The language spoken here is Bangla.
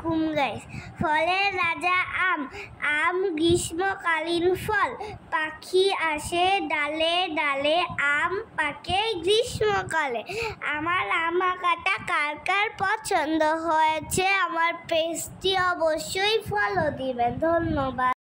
আলাইকুম গাইস। ফলের রাজা আম, আম গ্রীষ্মকালীন ফল। পাখি আসে ডালে ডালে, আম পাকে গ্রীষ্মকালে। আমার আম আঁকাটা কার কার পছন্দ হয়েছে আমার পেজটি অবশ্যই ফলো দিবেন। ধন্যবাদ।